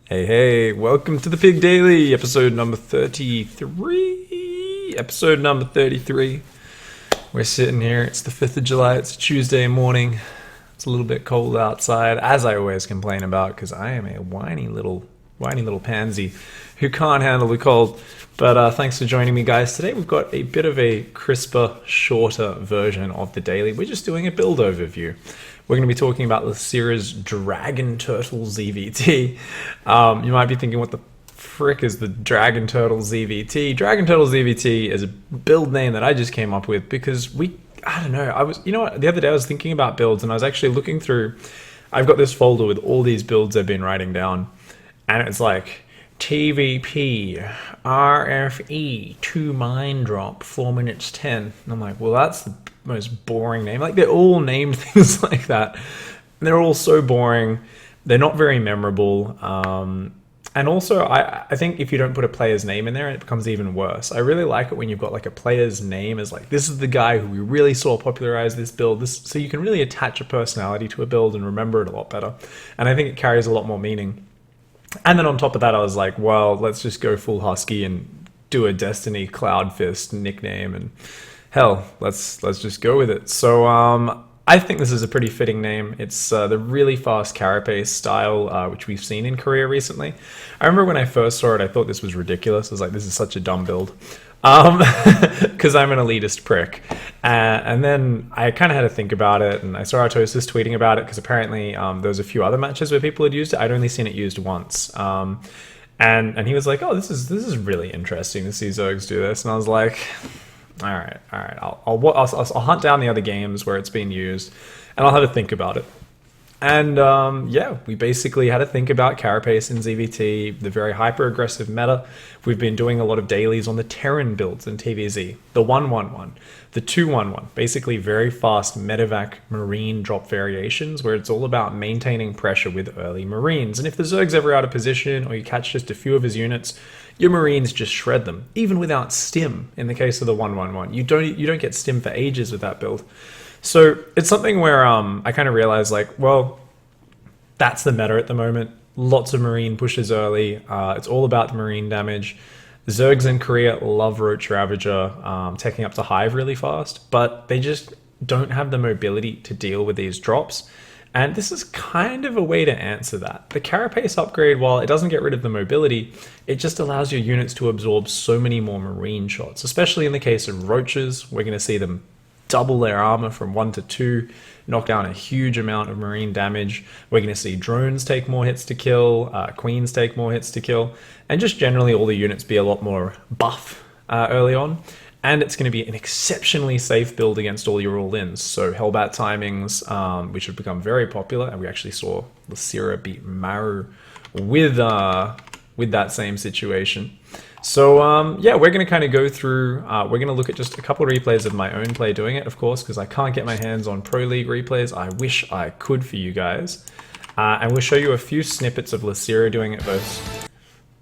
Hey, welcome to the Pig Daily, episode number 33. Episode number 33. We're sitting here, it's the 5th of July, it's a Tuesday morning. It's a little bit cold outside, as I always complain about, because I am a whiny little pansy who can't handle the cold. But thanks for joining me, guys. Today we've got a bit of a crisper, shorter version of the daily. We're just doing a build overview. We're going to be talking about Losira's Dragon Turtle ZvT. You might be thinking, what the frick is the Dragon Turtle ZvT? Dragon Turtle ZvT is a build name that I just came up with because I don't know, the other day I was thinking about builds and I was actually looking through, I've got this folder with all these builds I've been writing down, and it's like TVP, RFE, 2 mine drop, 4 minutes 10. And I'm like, well, that's the most boring name. Like, they're all named things like that. And they're all so boring. They're not very memorable. And also, I think if you don't put a player's name in there, it becomes even worse. I really like it when you've got like a player's name as like, this is the guy who we really saw popularize this build. So you can really attach a personality to a build and remember it a lot better. And I think it carries a lot more meaning. And then on top of that, I was like, well, let's just go full Husky and do a Destiny Cloud Fist nickname, and hell, let's just go with it. So I think this is a pretty fitting name. It's the really fast carapace style, which we've seen in Korea recently. I remember when I first saw it, I thought this was ridiculous. I was like, this is such a dumb build. Because I'm an elitist prick. And then I kind of had to think about it, and I saw Artosis tweeting about it, because apparently there was a few other matches where people had used it. I'd only seen it used once. And he was like, oh, this is really interesting to see Zergs do this. And I was like, all right, I'll hunt down the other games where it's been used, and I'll have to think about it. And yeah, we basically had to think about carapace in ZvT, the very hyper-aggressive meta. We've been doing a lot of dailies on the Terran builds in TVZ, the 1-1-1, the 2-1-1, basically very fast medevac marine drop variations where it's all about maintaining pressure with early marines. And if the Zerg's ever out of position or you catch just a few of his units, your marines just shred them, even without stim in the case of the 1-1-1. You don't get stim for ages with that build. So it's something where I kind of realized, like, well, that's the meta at the moment. Lots of marine pushes early. It's all about the marine damage. Zergs in Korea love Roach Ravager, taking up to Hive really fast, but they just don't have the mobility to deal with these drops. And this is kind of a way to answer that. The carapace upgrade, while it doesn't get rid of the mobility, it just allows your units to absorb so many more marine shots, especially in the case of roaches. We're going to see them double their armor from 1 to 2, knock down a huge amount of marine damage. We're going to see drones take more hits to kill, queens take more hits to kill, and just generally all the units be a lot more buff early on. And it's going to be an exceptionally safe build against all your all-ins. So Hellbat timings, which have become very popular, and we actually saw Losira beat Maru with that same situation. So yeah, we're going to kind of go through, we're going to look at just a couple of replays of my own play doing it, of course, because I can't get my hands on Pro League replays. I wish I could for you guys. And we'll show you a few snippets of Losira doing it both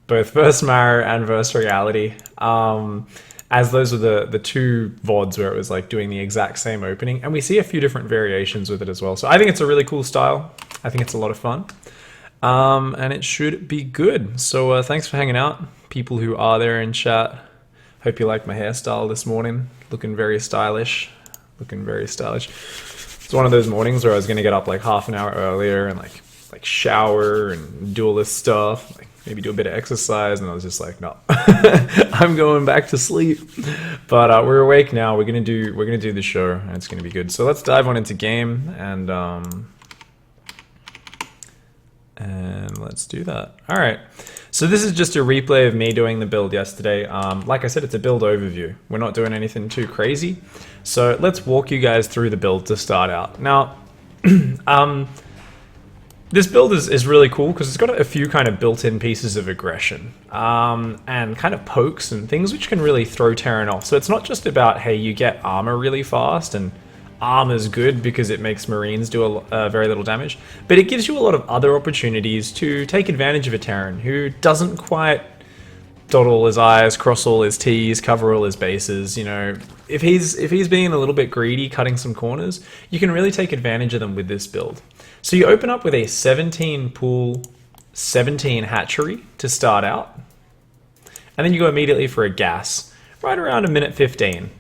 versus Maru and versus Reality. As those are the two VODs where it was like doing the exact same opening. And we see a few different variations with it as well. So I think it's a really cool style. I think it's a lot of fun. And it should be good. So thanks for hanging out, people who are there in chat. Hope you like my hairstyle this morning. Looking very stylish. It's one of those mornings where I was going to get up like half an hour earlier and like shower and do all this stuff. Like maybe do a bit of exercise, and I was just like, no, I'm going back to sleep. But we're awake now. We're gonna do the show, and it's gonna be good. So let's dive on into game, and let's do that. All right. So this is just a replay of me doing the build yesterday. Like I said, it's a build overview. We're not doing anything too crazy. So let's walk you guys through the build to start out. Now, this build is really cool because it's got a few kind of built-in pieces of aggression and kind of pokes and things which can really throw Terran off. So it's not just about, hey, you get armor really fast, and armor's good because it makes Marines do very little damage, but it gives you a lot of other opportunities to take advantage of a Terran who doesn't quite dot all his I's, cross all his T's, cover all his bases. You know, if he's being a little bit greedy, cutting some corners, you can really take advantage of them with this build. So you open up with a 17 pool 17 hatchery to start out. And then you go immediately for a gas, right around a minute 15.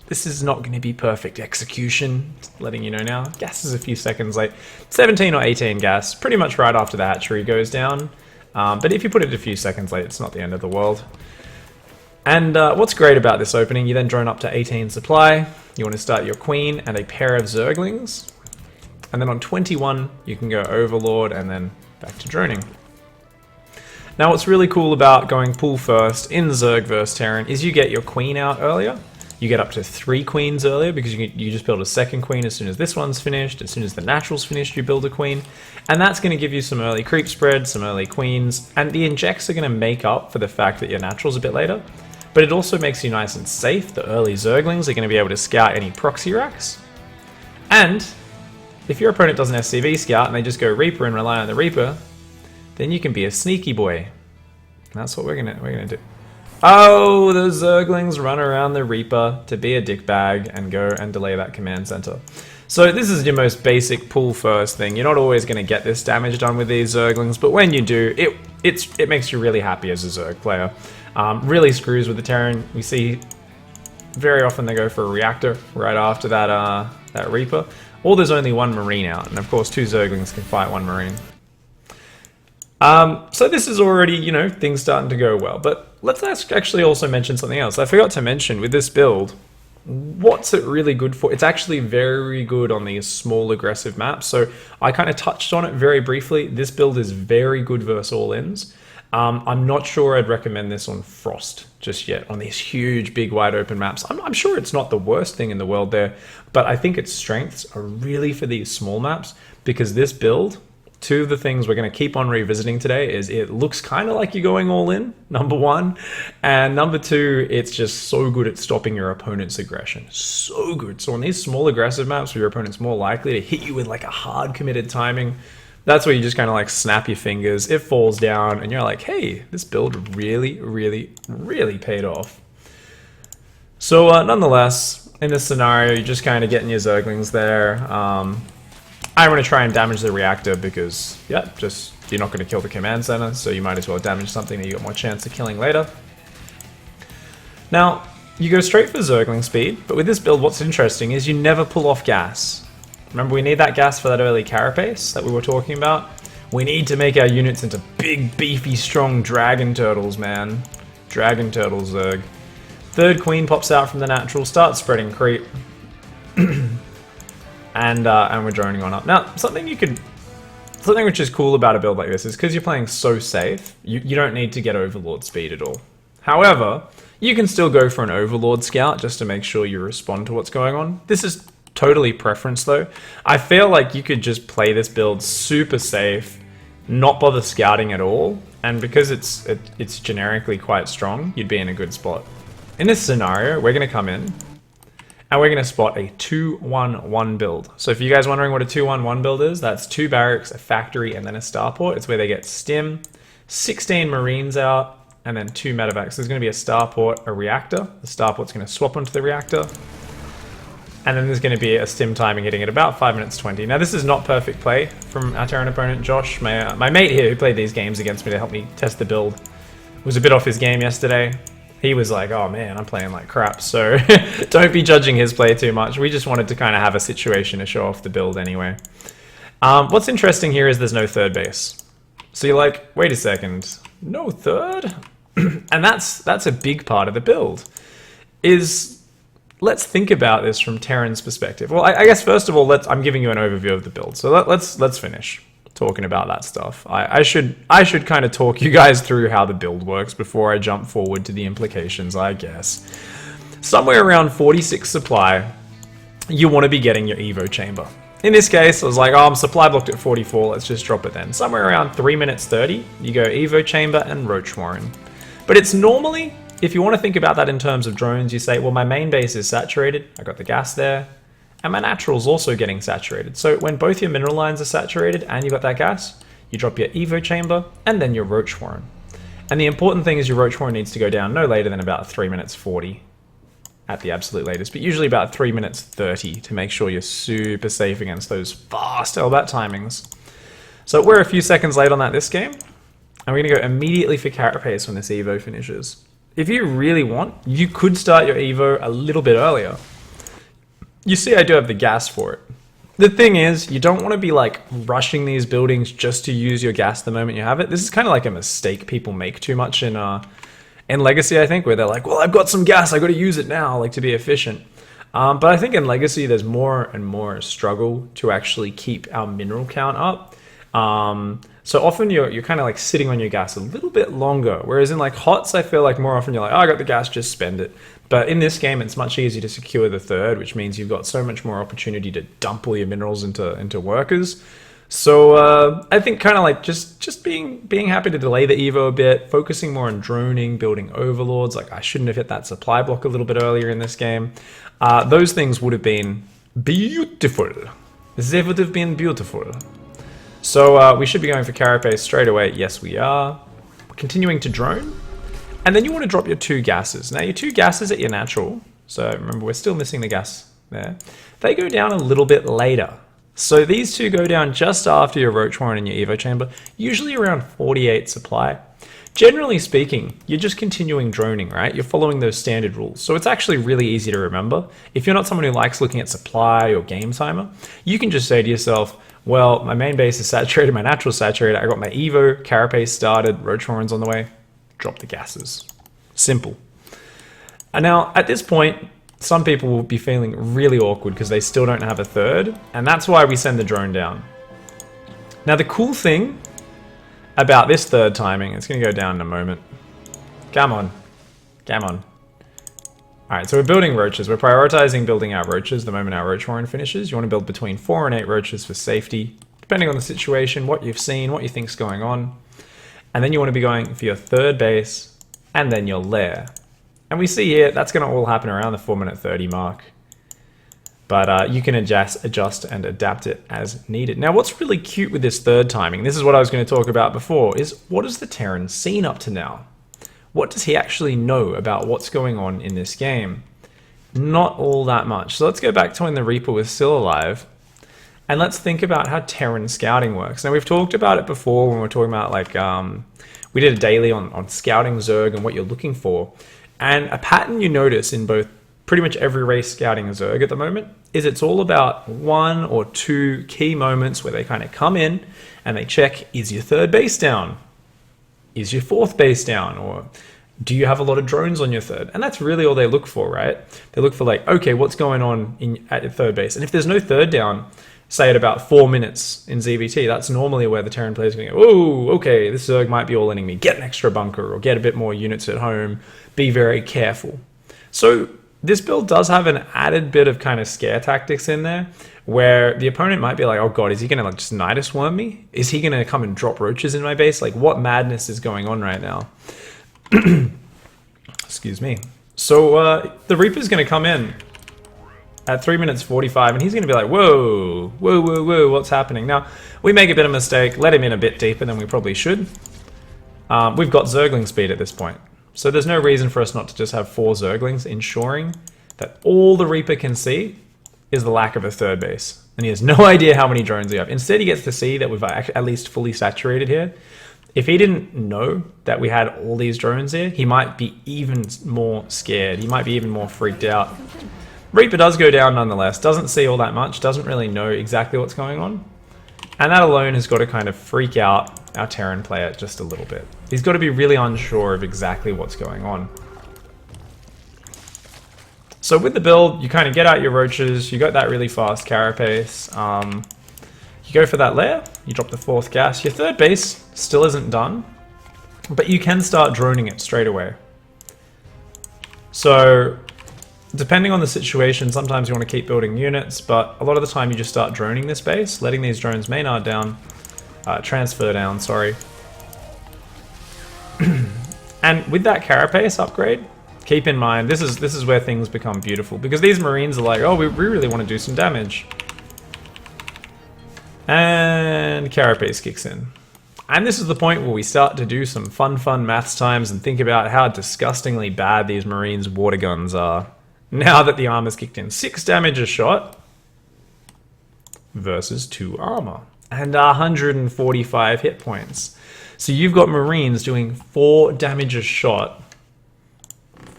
This is not going to be perfect execution, letting you know now. Gas is a few seconds late. 17 or 18 gas, pretty much right after the hatchery goes down. But if you put it a few seconds late, it's not the end of the world. And what's great about this opening, you then drone up to 18 supply. You want to start your queen and a pair of zerglings. And then on 21, you can go overlord and then back to droning. Now what's really cool about going pool first in Zerg vs Terran is you get your queen out earlier. You get up to 3 queens earlier because you just build a second queen as soon as this one's finished. As soon as the natural's finished, you build a queen. And that's going to give you some early creep spread, some early queens. And the injects are going to make up for the fact that your natural's a bit later. But it also makes you nice and safe. The early Zerglings are going to be able to scout any proxy racks. And if your opponent doesn't SCV scout and they just go Reaper and rely on the Reaper, then you can be a sneaky boy. And that's what we're gonna do. Oh, the Zerglings run around the Reaper to be a dickbag and go and delay that command center. So this is your most basic pull first thing. You're not always going to get this damage done with these Zerglings, but when you do, it makes you really happy as a Zerg player. Really screws with the Terran. We see very often they go for a reactor right after that Reaper, or there's only one Marine out, and of course 2 Zerglings can fight 1 Marine. So this is already, you know, things starting to go well, but let's actually also mention something else. I forgot to mention with this build, what's it really good for? It's actually very good on these small aggressive maps. So I kind of touched on it very briefly. This build is very good versus all-ins. I'm not sure I'd recommend this on Frost just yet, on these huge, big, wide open maps. I'm sure it's not the worst thing in the world there, but I think its strengths are really for these small maps, because this build, 2 of the things we're going to keep on revisiting today is it looks kind of like you're going all in, number 1. And number 2, it's just so good at stopping your opponent's aggression. So good. So on these small aggressive maps where your opponent's more likely to hit you with like a hard committed timing, that's where you just kind of like snap your fingers, it falls down, and you're like, hey, this build really, really, really paid off. So nonetheless, in this scenario, you're just kind of getting your Zerglings there. I want to try and damage the reactor because, yeah, just you're not going to kill the command center, so you might as well damage something that you got more chance of killing later. Now, you go straight for Zergling speed, but with this build, what's interesting is you never pull off gas. Remember, we need that gas for that early carapace that we were talking about? We need to make our units into big, beefy, strong dragon turtles, man. Dragon turtle Zerg. 3rd queen pops out from the natural, starts spreading creep. And we're droning on up. Now, something which is cool about a build like this is because you're playing so safe, you don't need to get Overlord speed at all. However, you can still go for an Overlord scout just to make sure you respond to what's going on. This is totally preference though. I feel like you could just play this build super safe, not bother scouting at all, and because it's generically quite strong, you'd be in a good spot. In this scenario, we're going to come in and we're going to spot a 2-1-1 build. So if you guys are wondering what a 2-1-1 build is, that's 2 barracks, a factory, and then a starport. It's where they get stim, 16 marines out, and then 2 medevacs. There's going to be a starport, a reactor. The starport's going to swap onto the reactor. And then there's going to be a stim timing hitting at about 5 minutes 20. Now this is not perfect play from our Terran opponent, Josh. My mate here who played these games against me to help me test the build was a bit off his game yesterday. He was like, oh man, I'm playing like crap, so don't be judging his play too much. We just wanted to kind of have a situation to show off the build anyway. What's interesting here is there's no 3rd base. So you're like, wait a second, no 3rd? And that's a big part of the build. Let's think about this from Terran's perspective. Well, I guess first of all, I'm giving you an overview of the build. So let's finish talking about that stuff. I should kind of talk you guys through how the build works before I jump forward to the implications, I guess. Somewhere around 46 supply, you want to be getting your Evo chamber. In this case, I was like, oh, I'm supply blocked at 44, let's just drop it then. Somewhere around 3 minutes 30, you go Evo chamber and Roach Warren. But it's normally, if you want to think about that in terms of drones, you say, well, my main base is saturated, I got the gas there, and my natural's also getting saturated. So when both your mineral lines are saturated and you got that gas, you drop your Evo chamber and then your Roach Warren. And the important thing is your Roach Warren needs to go down no later than about 3 minutes 40 at the absolute latest, but usually about 3 minutes 30 to make sure you're super safe against those fast LBAT timings. So we're a few seconds late on that this game. And we're going to go immediately for carapace when this Evo finishes. If you really want, you could start your Evo a little bit earlier. You see I do have the gas for it. The thing is, you don't want to be like rushing these buildings just to use your gas the moment you have it. This is kind of like a mistake people make too much in Legacy, I think, where they're like, well, I've got some gas, I got to use it now, like to be efficient. But I think in Legacy, there's more and more struggle to actually keep our mineral count up. So often you're kind of like sitting on your gas a little bit longer, whereas in like HOTS, I feel like more often you're like, oh, I got the gas, just spend it. But in this game, it's much easier to secure the third, which means you've got so much more opportunity to dump all your minerals into workers. So I think kind of like just being happy to delay the Evo a bit, focusing more on droning, building overlords. Like I shouldn't have hit that supply block a little bit earlier in this game. Those things would have been beautiful. They would have been beautiful. So we should be going for carapace straight away. Yes, we are. Continuing to drone. And then you want to drop your 2 gases. Now your 2 gases at your natural. So remember, we're still missing the gas there. They go down a little bit later. So these 2 go down just after your roach warren and your evo chamber, usually around 48 supply. Generally speaking, you're just continuing droning, right? You're following those standard rules. So it's actually really easy to remember. If you're not someone who likes looking at supply or game timer, you can just say to yourself, well, my main base is saturated, my natural saturated, I got my evo, carapace started, roach warren's on the way, drop the gases. Simple. And now at this point, some people will be feeling really awkward because they still don't have a third, and that's why we send the drone down. Now the cool thing about this third timing, it's going to go down in a moment. Come on. Come on. Alright, so we're building roaches. We're prioritizing building our roaches the moment our roach warren finishes. You want to build between 4 and 8 roaches for safety, depending on the situation, what you've seen, what you think's going on. And then you want to be going for your third base, and then your lair. And we see here, that's going to all happen around the 4-minute 30 mark. But you can adjust and adapt it as needed. Now, what's really cute with this third timing, this is what I was going to talk about before, is what has the Terran seen up to now? What does he actually know about what's going on in this game? Not all that much. So let's go back to when the Reaper was still alive. And let's think about how Terran scouting works. Now, we've talked about it before when we were talking about, like, we did a daily on scouting Zerg and what you're looking for. And a pattern you notice in both pretty much every race scouting Zerg at the moment is it's all about 1 or 2 key moments where they kind of come in and they check, is your third base down? Is your 4th base down? Or do you have a lot of drones on your third? And that's really all they look for, right? They look for like, okay, what's going on at your third base? And if there's no third down, say at about 4 minutes in ZvT, that's normally where the Terran player's going to go, oh, okay, this Zerg might be all letting me get an extra bunker or get a bit more units at home. Be very careful. So this build does have an added bit of kind of scare tactics in there where the opponent might be like, oh god, is he going to like just Nidus worm me? Is he going to come and drop roaches in my base? Like what madness is going on right now? Excuse me. So the Reaper's going to come in at 3 minutes 45 and he's going to be like, whoa, whoa, whoa, whoa, what's happening? Now, we make a bit of a mistake, let him in a bit deeper than we probably should. We've got Zergling speed at this point. So there's no reason for us not to just have 4 Zerglings, ensuring that all the Reaper can see is the lack of a third base. And he has no idea how many drones we have. Instead, he gets to see that we've at least fully saturated here. If he didn't know that we had all these drones here, he might be even more scared. He might be even more freaked out. Reaper does go down nonetheless, doesn't see all that much, doesn't really know exactly what's going on. And that alone has got to kind of freak out our Terran player just a little bit. He's got to be really unsure of exactly what's going on. So with the build, you kind of get out your roaches, you got that really fast carapace. You go for that lair, you drop the 4th gas. Your third base still isn't done, but you can start droning it straight away. So depending on the situation, sometimes you want to keep building units, but a lot of the time you just start droning this base, letting these drones Maynard down, transfer down, sorry. And with that carapace upgrade, keep in mind, this is where things become beautiful, because these Marines are like, oh, we really want to do some damage. And carapace kicks in. And this is the point where we start to do some fun maths times and think about how disgustingly bad these Marines' water guns are. Now that the armor's kicked in, 6 damage a shot versus 2 armor. and 145 hit points. So you've got Marines doing 4 damage a shot.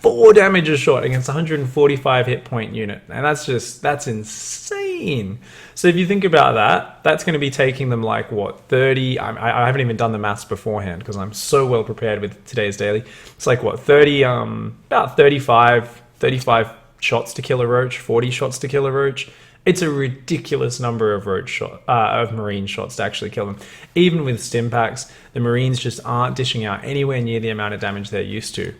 4 damage a shot against 145 hit point unit. And that's insane. So if you think about that, that's going to be taking them like, what, 30? I haven't even done the maths beforehand because I'm so well prepared with today's daily. It's like, what, 30, about 35 shots to kill a roach, 40 shots to kill a roach. It's a ridiculous number of Marine shots to actually kill them. Even with stim packs, the Marines just aren't dishing out anywhere near the amount of damage they're used to.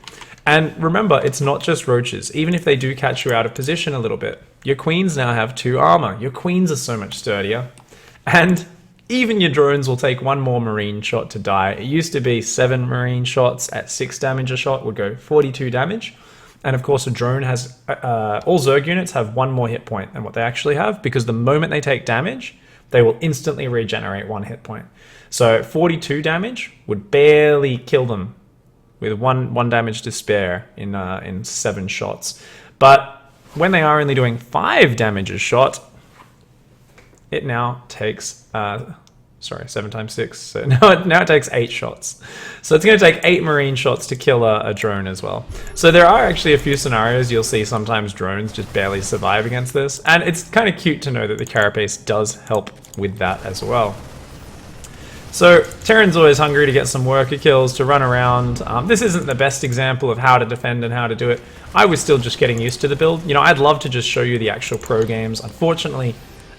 And remember, it's not just roaches. Even if they do catch you out of position a little bit, your queens now have 2 armor. Your queens are so much sturdier. And even your drones will take 1 more Marine shot to die. It used to be 7 Marine shots at 6 damage a shot would go 42 damage. And of course, a drone has, all Zerg units have 1 more hit point than what they actually have, because the moment they take damage, they will instantly regenerate 1 hit point. So 42 damage would barely kill them with one damage to spare in 7 shots. But when they are only doing 5 damage a shot, it now takes 7 times 6. So now it takes 8 shots. So it's going to take 8 Marine shots to kill a drone as well. So there are actually a few scenarios you'll see sometimes drones just barely survive against this. And it's kind of cute to know that the carapace does help with that as well. So Terran's always hungry to get some worker kills, to run around. This isn't the best example of how to defend and how to do it. I was still just getting used to the build. You know, I'd love to just show you the actual pro games. Unfortunately,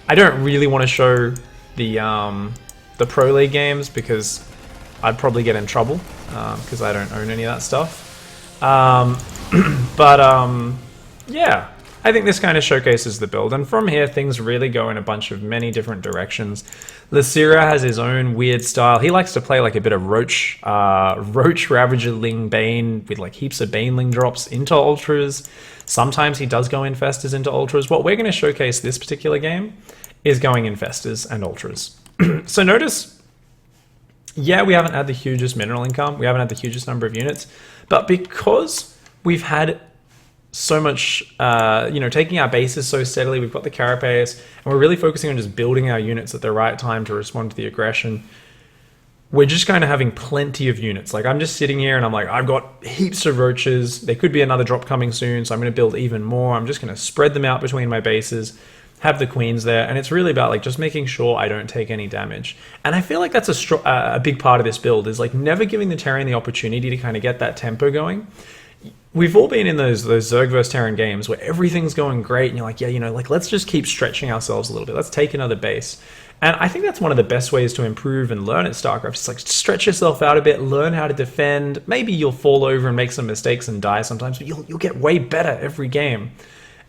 I don't really want to show the Pro League games because I'd probably get in trouble because I don't own any of that stuff. Yeah, I think this kind of showcases the build, and from here things really go in a bunch of many different directions. Losira has his own weird style. He likes to play like a bit of Roach Ravagerling Bane with like heaps of Baneling drops into Ultras. Sometimes he does go Infestors into Ultras. What we're going to showcase this particular game is going Infestors and Ultras. So notice, yeah, we haven't had the hugest mineral income, we haven't had the hugest number of units, but because we've had so much, taking our bases so steadily, we've got the carapace, and we're really focusing on just building our units at the right time to respond to the aggression. We're just kind of having plenty of units. Like, I'm just sitting here and I'm like, I've got heaps of roaches. There could be another drop coming soon, so I'm going to build even more. I'm just going to spread them out between my bases, have the queens there, and it's really about like just making sure I don't take any damage. And I feel like that's a big part of this build, is like never giving the Terran the opportunity to kind of get that tempo going. We've all been in those Zerg vs Terran games where everything's going great and you're like, yeah, let's just keep stretching ourselves a little bit. Let's take another base. And I think that's one of the best ways to improve and learn at StarCraft. Just like stretch yourself out a bit, learn how to defend. Maybe you'll fall over and make some mistakes and die sometimes, but you'll get way better every game.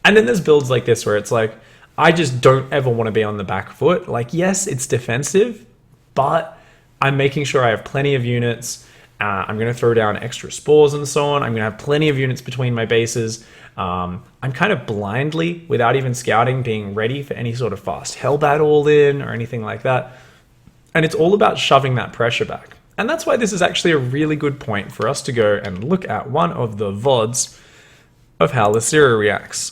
And then there's builds like this where it's like, I just don't ever want to be on the back foot. Like, yes, it's defensive, but I'm making sure I have plenty of units. I'm going to throw down extra spores and so on. I'm going to have plenty of units between my bases. I'm kind of blindly, without even scouting, being ready for any sort of fast hellbat all in or anything like that. And it's all about shoving that pressure back. And that's why this is actually a really good point for us to go and look at one of the VODs of how Losira reacts.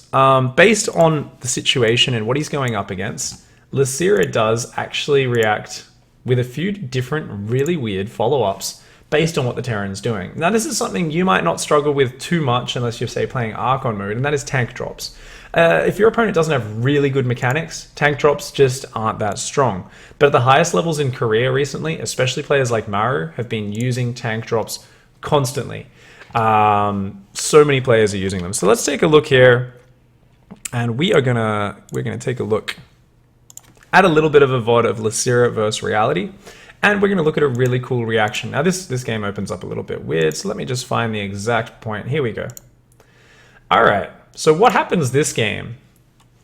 Based on the situation and what he's going up against, Losira does actually react with a few different really weird follow-ups based on what the Terran's doing. Now, this is something you might not struggle with too much unless you're, say, playing Archon mode, and that is tank drops. If your opponent doesn't have really good mechanics, tank drops just aren't that strong. But at the highest levels in Korea recently, especially players like Maru have been using tank drops constantly. So many players are using them. So let's take a look here, and we're gonna take a look at a little bit of a VOD of Losira versus reality. And we're going to look at a really cool reaction. Now, this game opens up a little bit weird, so let me just find the exact point. Here we go. All right, so what happens this game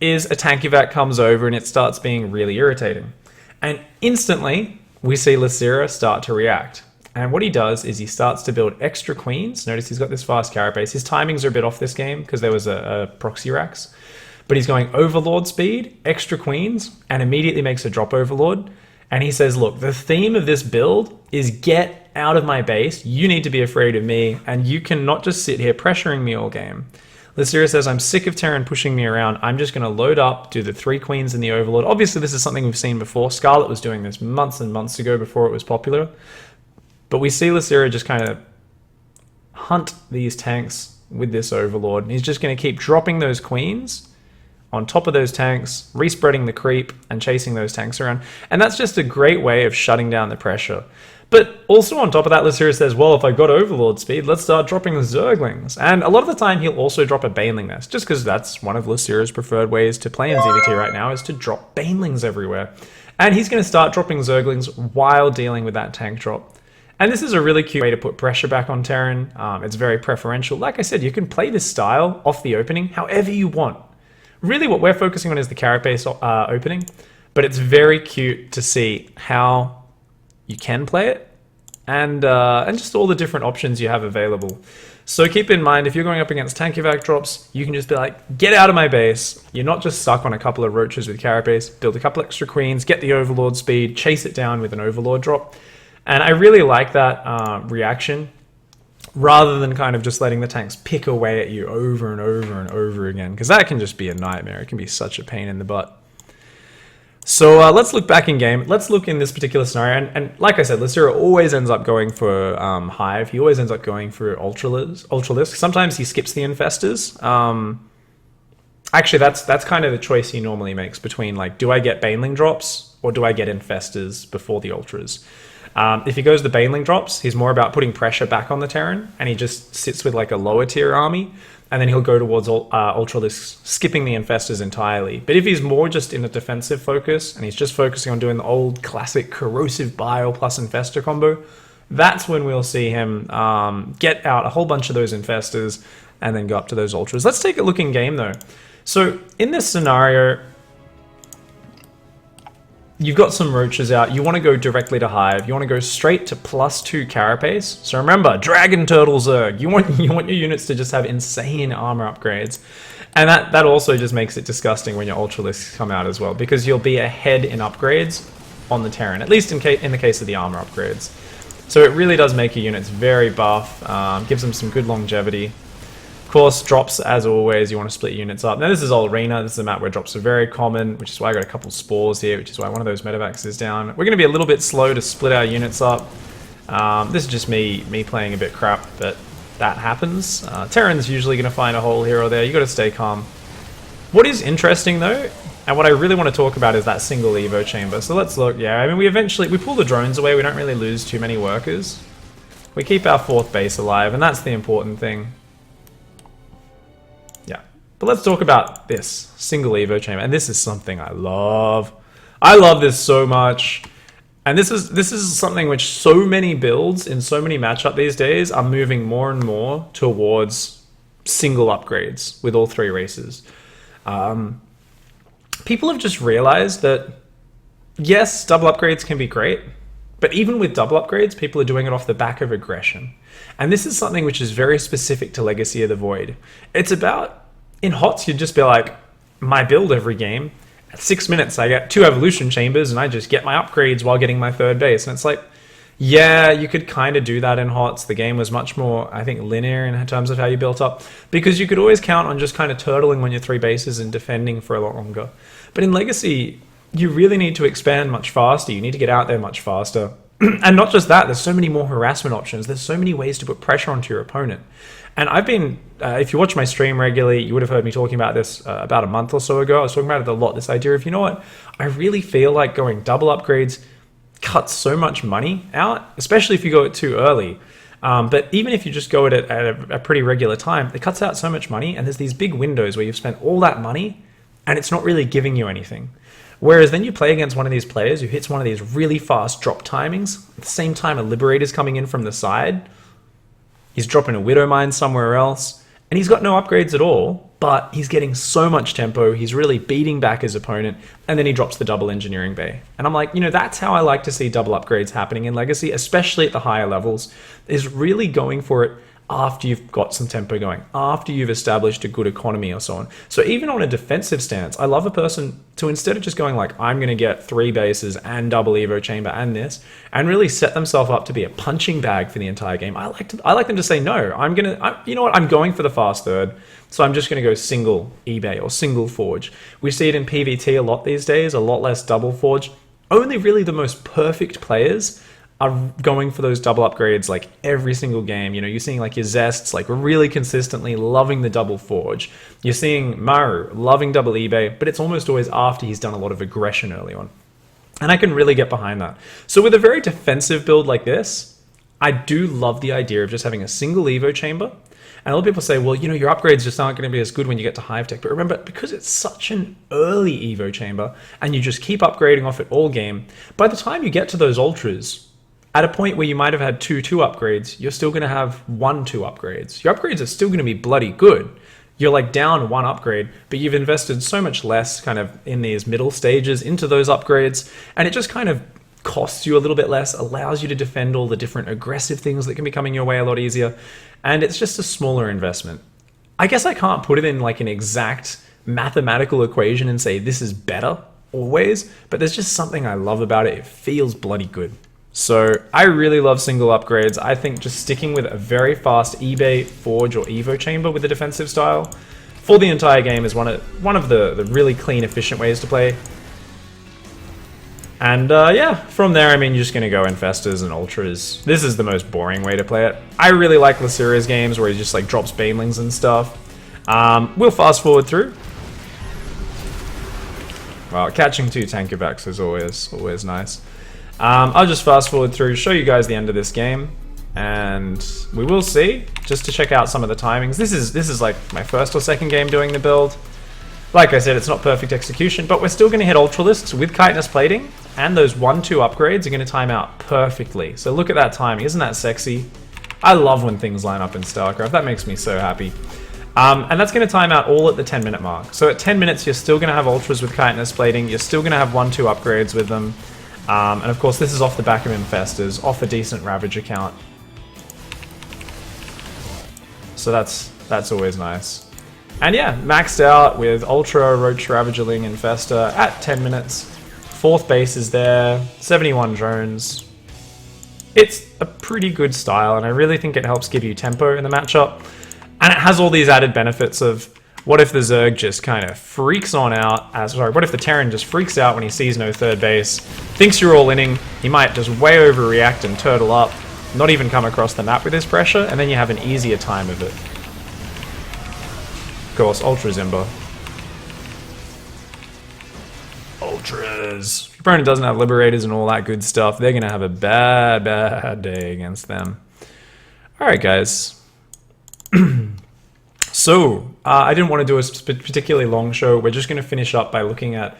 is a tank evac comes over and it starts being really irritating. And instantly, we see Losira start to react. And what he does is he starts to build extra queens. Notice he's got this fast carapace. His timings are a bit off this game because there was a proxy racks. But he's going overlord speed, extra queens, and immediately makes a drop overlord. And he says, look, the theme of this build is get out of my base. You need to be afraid of me, and you cannot just sit here pressuring me all game. Losira says, I'm sick of Terran pushing me around. I'm just going to load up, do the 3 queens and the Overlord. Obviously, this is something we've seen before. Scarlet was doing this months and months ago before it was popular. But we see Losira just kind of hunt these tanks with this Overlord. And he's just going to keep dropping those queens on top of those tanks, respreading the creep, and chasing those tanks around. And that's just a great way of shutting down the pressure. But also on top of that, Losira says, well, if I got Overlord speed, let's start dropping the Zerglings. And a lot of the time, he'll also drop a Baneling Nest, just because that's one of Losira's preferred ways to play in ZvT right now, is to drop Banelings everywhere. And he's going to start dropping Zerglings while dealing with that tank drop. And this is a really cute way to put pressure back on Terran. It's very preferential. Like I said, you can play this style off the opening however you want. Really, what we're focusing on is the carapace opening, but it's very cute to see how you can play it, and just all the different options you have available. So keep in mind, if you're going up against tank evac drops, you can just be like, get out of my base. You're not just stuck on a couple of roaches with carapace. Build a couple extra queens, get the Overlord speed, chase it down with an Overlord drop. And I really like that reaction, rather than kind of just letting the tanks pick away at you over and over and over again, because that can just be a nightmare. It can be such a pain in the butt. So let's look back in game. Let's look in this particular scenario. And like I said, Losira always ends up going for Hive. He always ends up going for Ultralisk. Sometimes he skips the Infestors. Actually, that's kind of the choice he normally makes between, like, do I get Baneling drops or do I get Infestors before the Ultras? If he goes the Baneling drops, he's more about putting pressure back on the Terran, and he just sits with like a lower tier army, and then he'll go towards Ultralisk, skipping the Infestors entirely. But if he's more just in a defensive focus, and he's just focusing on doing the old classic Corrosive Bile plus Infestor combo, that's when we'll see him get out a whole bunch of those Infestors, and then go up to those Ultras. Let's take a look in game though. So in this scenario, you've got some roaches out. You want to go directly to Hive. You want to go straight to +2 carapace. So remember, Dragon Turtle Zerg. You want your units to just have insane armor upgrades. And that also just makes it disgusting when your Ultralisks come out as well, because you'll be ahead in upgrades on the Terran, at least in the case of the armor upgrades. So it really does make your units very buff, gives them some good longevity. Of course, drops, as always, you want to split units up. Now, this is all arena. This is a map where drops are very common, which is why I got a couple spores here, which is why one of those medevacs is down. We're going to be a little bit slow to split our units up. This is just me playing a bit crap, but that happens. Terran's usually going to find a hole here or there. You got to stay calm. What is interesting, though, and what I really want to talk about, is that single Evo chamber. So let's look. Yeah, I mean, we pull the drones away. We don't really lose too many workers. We keep our 4th base alive, and that's the important thing. But let's talk about this single Evo chamber, and this is something I love. I love this so much, and this is something which so many builds in so many matchup these days are moving more and more towards single upgrades with all 3 races. People have just realized that yes, double upgrades can be great, but even with double upgrades, people are doing it off the back of aggression, and this is something which is very specific to Legacy of the Void. It's about, in HOTS, you'd just be like, my build every game, at 6 minutes I get 2 evolution chambers and I just get my upgrades while getting my 3rd base. And it's like, yeah, you could kind of do that in HOTS. The game was much more, I think, linear in terms of how you built up, because you could always count on just kind of turtling on your 3 bases and defending for a lot longer. But in Legacy, you really need to expand much faster. You need to get out there much faster. And not just that, there's so many more harassment options. There's so many ways to put pressure onto your opponent. And I've been, if you watch my stream regularly, you would have heard me talking about this about a month or so ago. I was talking about it a lot, this idea of, you know what, I really feel like going double upgrades cuts so much money out, especially if you go it too early. But even if you just go at a pretty regular time, it cuts out so much money, and there's these big windows where you've spent all that money and it's not really giving you anything. Whereas then you play against one of these players who hits one of these really fast drop timings. At the same time, a Liberator's coming in from the side. He's dropping a Widow Mine somewhere else, and he's got no upgrades at all, but he's getting so much tempo, he's really beating back his opponent, and then he drops the double Engineering Bay. And I'm like, you know, that's how I like to see double upgrades happening in Legacy, especially at the higher levels, is really going for it after you've got some tempo going, after you've established a good economy or so on. So even on a defensive stance, I love a person to, instead of just going like, I'm going to get 3 bases and double Evo chamber and this, and really set themselves up to be a punching bag for the entire game. I like them to say, no, you know what, I'm going for the fast third, so I'm just going to go single eBay or single forge. We see it in PvT a lot these days, a lot less double forge. Only really the most perfect players are going for those double upgrades like every single game. You know, you're seeing like your Zests like really consistently loving the double forge. You're seeing Maru loving double eBay, but it's almost always after he's done a lot of aggression early on. And I can really get behind that. So with a very defensive build like this, I do love the idea of just having a single Evo chamber. And a lot of people say, well, you know, your upgrades just aren't going to be as good when you get to Hive Tech. But remember, because it's such an early Evo chamber and you just keep upgrading off it all game, by the time you get to those Ultras, at a point where you might have had 2 upgrades, you're still going to have 1 upgrades. Your upgrades are still going to be bloody good. You're like down 1 upgrade, but you've invested so much less kind of in these middle stages into those upgrades, and it just kind of costs you a little bit less, allows you to defend all the different aggressive things that can be coming your way a lot easier, and it's just a smaller investment. I guess I can't put it in like an exact mathematical equation and say this is better always, but there's just something I love about it. It feels bloody good. So I really love single upgrades. I think just sticking with a very fast eBay, Forge, or Evo chamber with the defensive style for the entire game is one of the really clean, efficient ways to play. And yeah, from there, I mean, you're just going to go Infestors and Ultras. This is the most boring way to play it. I really like Losira's games where he just like drops Banelings and stuff. We'll fast forward through. Well, catching 2 Tankovaks is always nice. I'll just fast forward through, show you guys the end of this game, and we will see, just to check out some of the timings. This is like my first or second game doing the build. Like I said, it's not perfect execution, but we're still going to hit Ultralisks with Chitinous Plating, and those 1-2 upgrades are going to time out perfectly. So look at that timing, isn't that sexy? I love when things line up in StarCraft, that makes me so happy. And that's going to time out all at the 10-minute mark. So at 10 minutes, you're still going to have Ultras with Chitinous Plating, you're still going to have 1-2 upgrades with them. And of course, this is off the back of Infestors, off a decent Ravage account. So that's always nice. And yeah, maxed out with Ultra, Roach, Ravagerling, Infestor at 10 minutes. 4th base is there, 71 drones. It's a pretty good style, and I really think it helps give you tempo in the matchup. And it has all these added benefits of, what if the Zerg just kind of freaks on out, what if the Terran just freaks out when he sees no 3rd base, thinks you're all inning, he might just way overreact and turtle up, not even come across the map with his pressure, and then you have an easier time of it. Of course, Ultra Zimba. Ultras! If your opponent doesn't have Liberators and all that good stuff, they're going to have a bad day against them. Alright guys. So, I didn't want to do a particularly long show. We're just going to finish up by looking at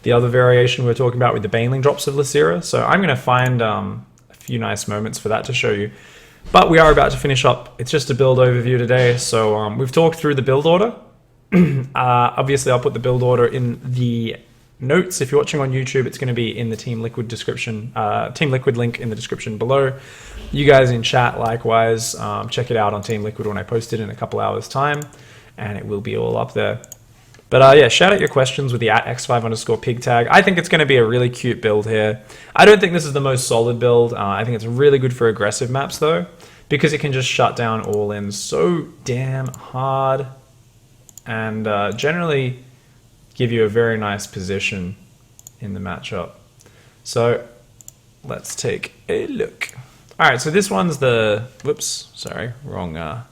the other variation we were talking about with the Baneling drops of Losira. So I'm going to find a few nice moments for that to show you. But we are about to finish up. It's just a build overview today. So we've talked through the build order. Obviously, I'll put the build order in the notes. If you're watching on YouTube, it's going to be in the Team Liquid description, Team Liquid link in the description below. You guys in chat, likewise, check it out on Team Liquid when I post it in a couple hours time, and it will be all up there. But yeah, shout out your questions with the @x5_pig tag. I think it's going to be a really cute build here. I don't think this is the most solid build. I think it's really good for aggressive maps though, because it can just shut down all in so damn hard, and generally give you a very nice position in the matchup. So let's take a look. All right, so this one's the, whoops, sorry, wrong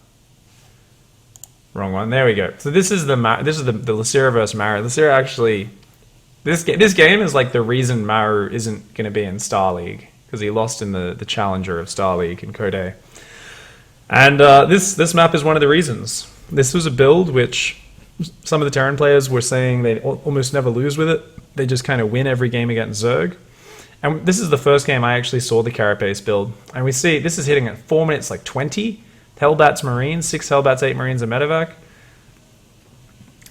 one. There we go. So this is the Losira versus Maru. Losira actually, this game is like the reason Maru isn't going to be in Star League, because he lost in the challenger of Star League in Code. And this map is one of the reasons. This was a build which some of the Terran players were saying they almost never lose with it. They just kind of win every game against Zerg. And this is the first game I actually saw the Carapace build. And we see this is hitting at 4 minutes like 20. Hellbats Marines, 6 Hellbats, 8 Marines, and Medevac.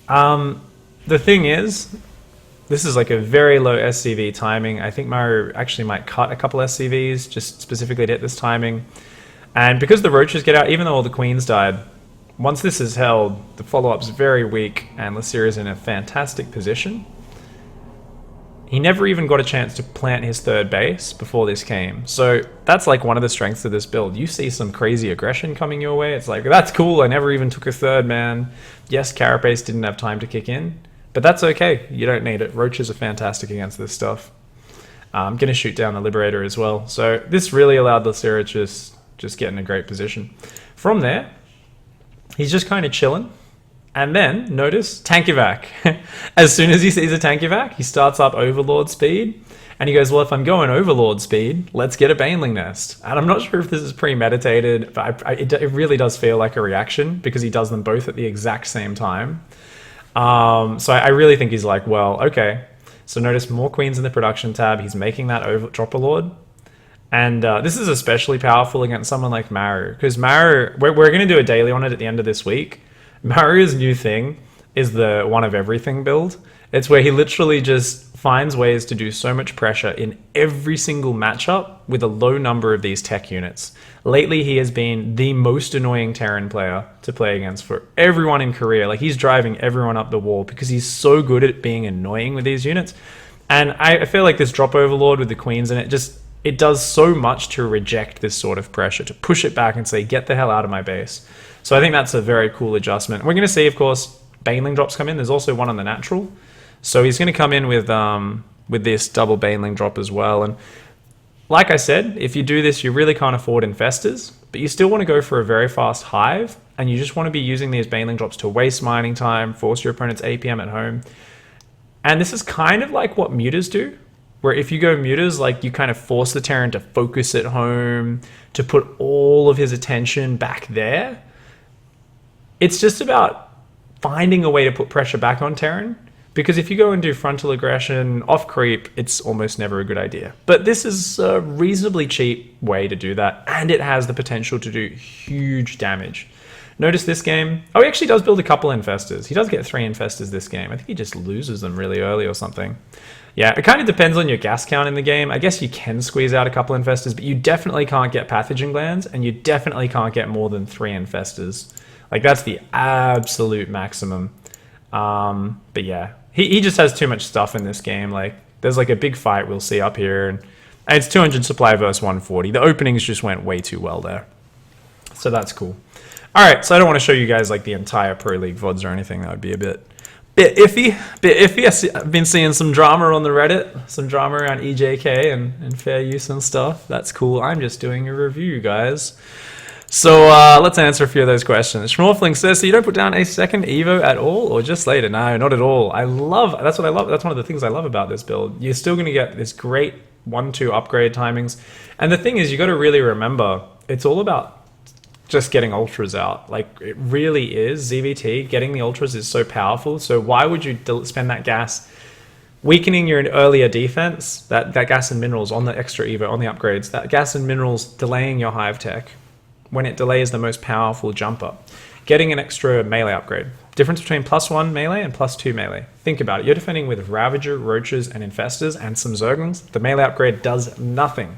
The thing is, this is like a very low SCV timing. I think Maru actually might cut a couple SCVs just specifically to hit this timing. And because the roaches get out, even though all the queens died, once this is held, the follow-up's very weak, and Losira's in a fantastic position. He never even got a chance to plant his third base before this came. So that's like one of the strengths of this build. You see some crazy aggression coming your way. It's like, that's cool, I never even took a third, man. Yes, Carapace didn't have time to kick in, but that's okay. You don't need it. Roaches are fantastic against this stuff. I'm going to shoot down the Liberator as well. So this really allowed Losira to just get in a great position. From there, he's just kind of chilling. And then, notice, tank evac. As soon as he sees a tank evac, he starts up Overlord speed. And he goes, well, if I'm going Overlord speed, let's get a Baneling Nest. And I'm not sure if this is premeditated, but it really does feel like a reaction because he does them both at the exact same time. So I really think he's like, well, okay. So notice more queens in the production tab. He's making that Dropperlord. And this is especially powerful against someone like Maru. Because Maru, we're going to do a daily on it at the end of this week. Maru's new thing is the one of everything build. It's where he literally just finds ways to do so much pressure in every single matchup with a low number of these tech units. Lately, he has been the most annoying Terran player to play against for everyone in Korea. Like, he's driving everyone up the wall because he's so good at being annoying with these units. And I feel like this drop Overlord with the queens in it it does so much to reject this sort of pressure, to push it back and say, get the hell out of my base. So I think that's a very cool adjustment. We're going to see, of course, Baneling drops come in. There's also one on the natural. So he's going to come in with this double Baneling drop as well. And like I said, if you do this, you really can't afford Infestors, but you still want to go for a very fast Hive, and you just want to be using these Baneling drops to waste mining time, force your opponent's APM at home. And this is kind of like what Mutas do, where if you go Mutas, like, you kind of force the Terran to focus at home, to put all of his attention back there. It's just about finding a way to put pressure back on Terran, because if you go and do frontal aggression off creep, it's almost never a good idea. But this is a reasonably cheap way to do that, and it has the potential to do huge damage. Notice this game. Oh, he actually does build a couple Infestors. He does get 3 Infestors this game. I think he just loses them really early or something. Yeah, it kind of depends on your gas count in the game. I guess you can squeeze out a couple Infestors, but you definitely can't get Pathogen Glands, and you definitely can't get more than 3 Infestors. Like, that's the absolute maximum. But yeah, he just has too much stuff in this game. Like, there's like a big fight we'll see up here, and it's 200 supply versus 140. The openings just went way too well there. So that's cool. All right, so I don't want to show you guys like the entire Pro League VODs or anything. That would be a bit iffy. I've been seeing some drama on the Reddit, some drama around EJK and fair use and stuff. That's cool. I'm just doing a review, guys. So let's answer a few of those questions. Schmorfling says, so you don't put down a second Evo at all, or just later? No, not at all. That's what I love. That's one of the things I love about this build. You're still going to get this great 1-2 upgrade timings. And the thing is, you got to really remember, it's all about just getting ultras out. Like, it really is. ZvT, getting the ultras is so powerful. So why would you spend that gas weakening your earlier defense, that gas and minerals on the extra Evo, on the upgrades, that gas and minerals delaying your Hive tech when it delays the most powerful jump up? Getting an extra melee upgrade. Difference between +1 melee and +2 melee. Think about it. You're defending with Ravager, Roaches, and Infestors, and some Zerglings. The melee upgrade does nothing.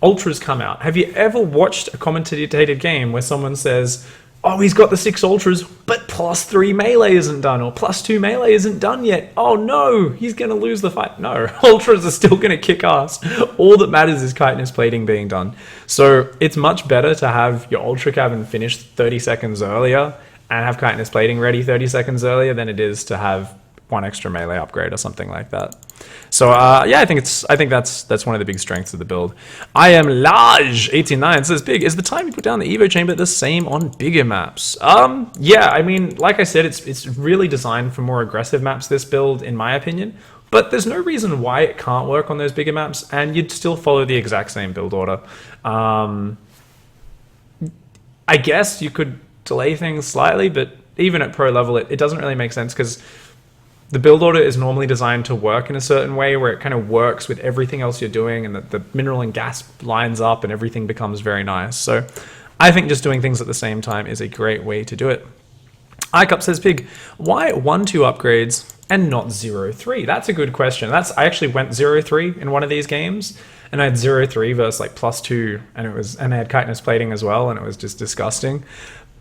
Ultras come out. Have you ever watched a commentated game where someone says, oh, he's got the 6 ultras, but +3 melee isn't done, or +2 melee isn't done yet. Oh no, he's going to lose the fight. No, ultras are still going to kick ass. All that matters is chitinous plating being done. So it's much better to have your ultra cabin finished 30 seconds earlier and have chitinous plating ready 30 seconds earlier than it is to have 1 extra melee upgrade or something like that. So yeah, I think that's one of the big strengths of the build. I am Laj89 says, Big, is the time you put down the Evo chamber the same on bigger maps? Yeah, I mean, like I said, it's really designed for more aggressive maps, this build, in my opinion. But there's no reason why it can't work on those bigger maps, and you'd still follow the exact same build order. I guess you could delay things slightly, but even at pro level, it doesn't really make sense, because the build order is normally designed to work in a certain way where it kind of works with everything else you're doing, and the mineral and gas lines up and everything becomes very nice. So I think just doing things at the same time is a great way to do it. iCup says, Pig, why 1-2 upgrades and not 0-3? That's a good question. I actually went 0-3 in one of these games, and I had 0-3 versus like +2, and I had chitinous plating as well, and it was just disgusting.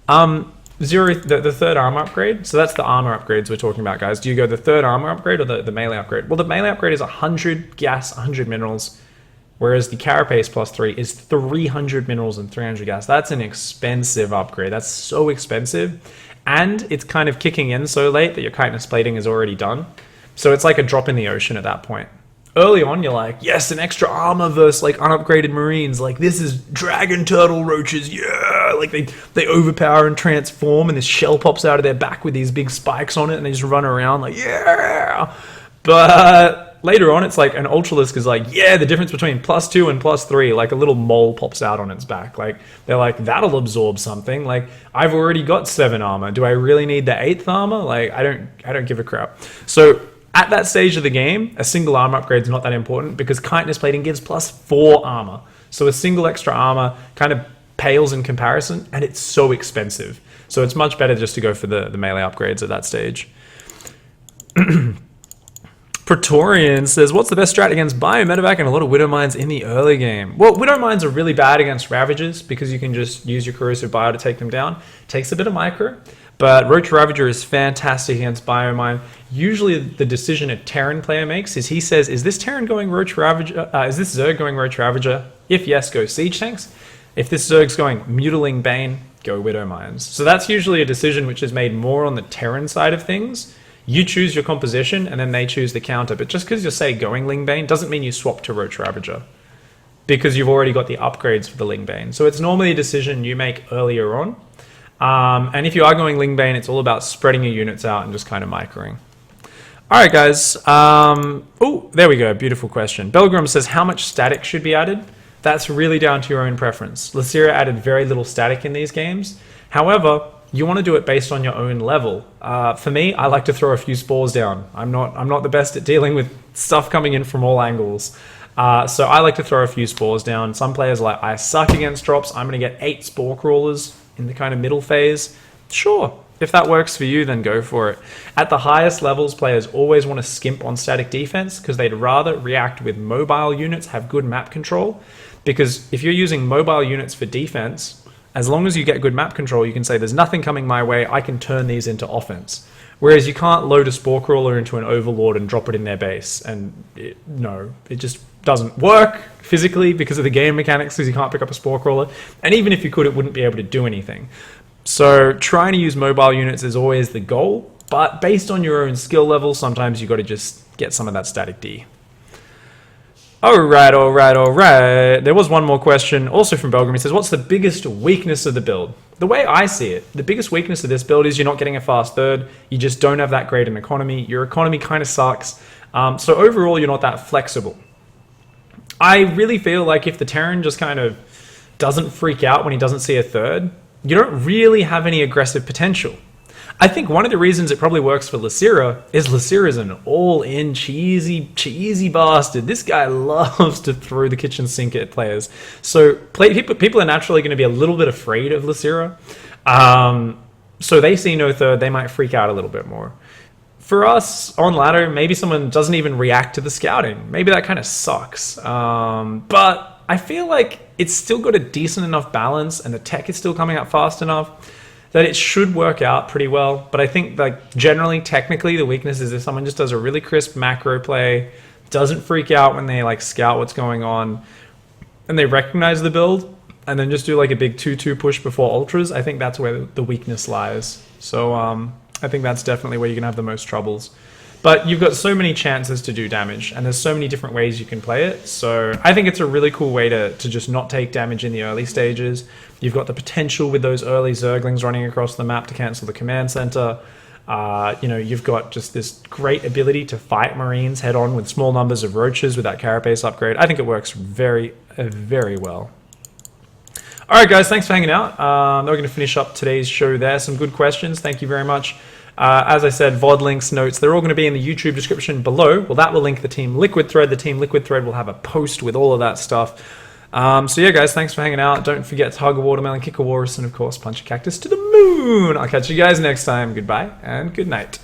The third armor upgrade. So that's the armor upgrades we're talking about, guys. Do you go the third armor upgrade or the melee upgrade? Well, the melee upgrade is 100 gas, 100 minerals, whereas the carapace +3 is 300 minerals and 300 gas. That's an expensive upgrade. That's so expensive. And it's kind of kicking in so late that your chitinous plating is already done. So it's like a drop in the ocean at that point. Early on, you're like, yes, an extra armor versus like unupgraded marines. Like, this is dragon turtle roaches, yeah! Like, they overpower and transform, and this shell pops out of their back with these big spikes on it, and they just run around like, yeah! But later on, it's like an Ultralisk is like, yeah, the difference between +2 and +3, like a little mole pops out on its back. Like, they're like, that'll absorb something. Like, I've already got 7 armor. Do I really need the 8th armor? Like, I don't give a crap. So at that stage of the game, a single armor upgrade is not that important because chitinous plating gives +4 armor. So a single extra armor kind of pales in comparison, and it's so expensive. So it's much better just to go for the melee upgrades at that stage. Praetorian says, what's the best strat against Bio Medevac and a lot of Widow Mines in the early game? Well, Widow Mines are really bad against Ravagers because you can just use your Corrosive Bio to take them down. Takes a bit of micro. But Roach Ravager is fantastic against Biomine. Usually the decision a Terran player makes is he says, is this Terran going Roach Ravager? Is this Zerg going Roach Ravager? If yes, go Siege Tanks. If this Zerg's going Mutiling Bane, go Widow Mines. So that's usually a decision which is made more on the Terran side of things. You choose your composition and then they choose the counter. But just because you're, say, going Ling Bane doesn't mean you swap to Roach Ravager, because you've already got the upgrades for the Ling Bane. So it's normally a decision you make earlier on. And if you are going Ling Bane, it's all about spreading your units out and just kind of microing. All right, guys. Oh, there we go. Beautiful question. Belgrim says, how much static should be added? That's really down to your own preference. Losira added very little static in these games. However, you want to do it based on your own level. For me, I like to throw a few spores down. I'm not the best at dealing with stuff coming in from all angles. So I like to throw a few spores down. Some players are like, I suck against drops. I'm going to get 8 spore crawlers in the kind of middle phase. Sure, if that works for you, then go for it. At the highest levels, players always want to skimp on static defense because they'd rather react with mobile units, have good map control. Because if you're using mobile units for defense, as long as you get good map control, you can say, there's nothing coming my way, I can turn these into offense. Whereas you can't load a spore crawler into an overlord and drop it in their base. And it just doesn't work physically because of the game mechanics, because you can't pick up a spore crawler. And even if you could, it wouldn't be able to do anything. So trying to use mobile units is always the goal, but based on your own skill level, sometimes you got to just get some of that static D. All right. There was one more question, also from Belgrim. He says, what's the biggest weakness of the build? The way I see it, the biggest weakness of this build is you're not getting a fast third. You just don't have that great an economy. Your economy kind of sucks. So overall, you're not that flexible. I really feel like if the Terran just kind of doesn't freak out when he doesn't see a third, you don't really have any aggressive potential. I think one of the reasons it probably works for Losira is Losira's an all-in cheesy bastard. This guy loves to throw the kitchen sink at players. So people are naturally going to be a little bit afraid of Losira. So they see no third, they might freak out a little bit more. For us, on ladder, maybe someone doesn't even react to the scouting. Maybe that kind of sucks. But I feel like it's still got a decent enough balance and the tech is still coming out fast enough that it should work out pretty well. But I think, like, generally, technically, the weakness is if someone just does a really crisp macro play, doesn't freak out when they like scout what's going on, and they recognize the build, and then just do like a big 2-2 push before ultras. I think that's where the weakness lies. So I think that's definitely where you're gonna have the most troubles. But you've got so many chances to do damage, and there's so many different ways you can play it. So I think it's a really cool way to just not take damage in the early stages. You've got the potential with those early Zerglings running across the map to cancel the command center. You've got just this great ability to fight Marines head on with small numbers of roaches with that carapace upgrade. I think it works very, very well. All right, guys, thanks for hanging out. We're going to finish up today's show there. Some good questions. Thank you very much. As I said, VOD links, notes, they're all going to be in the YouTube description below. Well, that will link the Team Liquid thread. The Team Liquid thread will have a post with all of that stuff. So yeah, guys, thanks for hanging out. Don't forget to hug a watermelon, kick a walrus, and of course, punch a cactus to the moon. I'll catch you guys next time. Goodbye and good night.